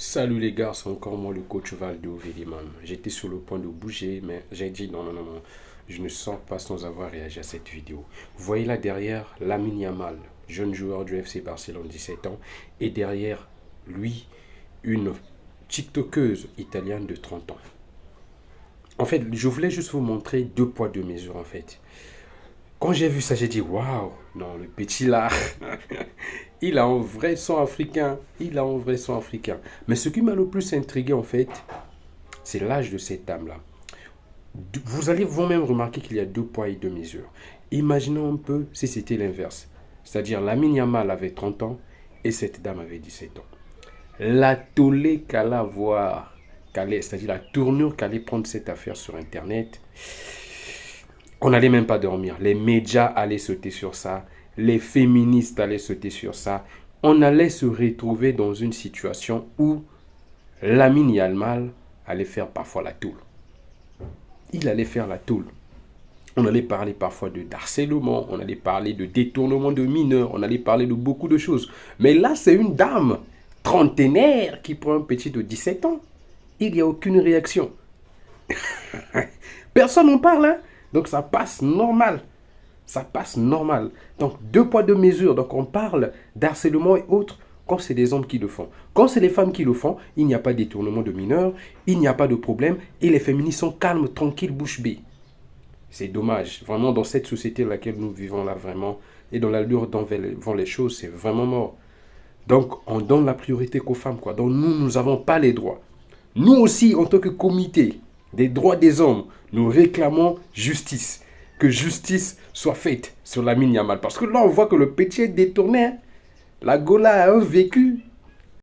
Salut les gars, c'est encore moi le coach Valdo Veliman. J'étais sur le point de bouger, mais j'ai dit non, non, non, non. Je ne sors pas sans avoir réagi à cette vidéo. Vous voyez là derrière Lamine Yamal, jeune joueur du FC Barcelone, 17 ans. Et derrière lui, une TikTokeuse italienne de 30 ans. En fait, je voulais juste vous montrer deux poids, deux mesures en fait. Quand j'ai vu ça, j'ai dit waouh, non, le petit là, il a un vrai son africain. Il a un vrai son africain. Mais ce qui m'a le plus intrigué en fait, c'est l'âge de cette dame-là. Vous allez vous-même remarquer qu'il y a deux poids et deux mesures. Imaginons un peu si c'était l'inverse. C'est-à-dire Lamine Yamal avait 30 ans et cette dame avait 17 ans. La tollée qu'elle avoir, c'est-à-dire la tournure qu'allait prendre cette affaire sur Internet, on n'allait même pas dormir. Les médias allaient sauter sur ça. Les féministes allaient sauter sur ça. On allait se retrouver dans une situation où Lamine Yamal allait faire parfois la toule. Il allait faire la toule. On allait parler parfois de harcèlement, on allait parler de détournement de mineurs, on allait parler de beaucoup de choses. Mais là, c'est une dame trentenaire qui prend un petit de 17 ans. Il n'y a aucune réaction. Personne n'en parle, hein? Donc ça passe normal. Ça passe normal. Donc deux poids, deux mesures. Donc on parle d'harcèlement et autres quand c'est des hommes qui le font. Quand c'est les femmes qui le font, il n'y a pas de détournement de mineurs, il n'y a pas de problème et les féministes sont calmes, tranquilles, bouche bée. C'est dommage. Vraiment, dans cette société dans laquelle nous vivons là, vraiment, et dans l'allure dont vont les choses, c'est vraiment mort. Donc, on donne la priorité qu'aux femmes, quoi. Donc, nous n'avons pas les droits. Nous aussi, en tant que comité des droits des hommes, nous réclamons justice. Que justice soit faite sur Lamine Yamal. Parce que là, on voit que le petit est détourné. Hein. La Gola a un vécu.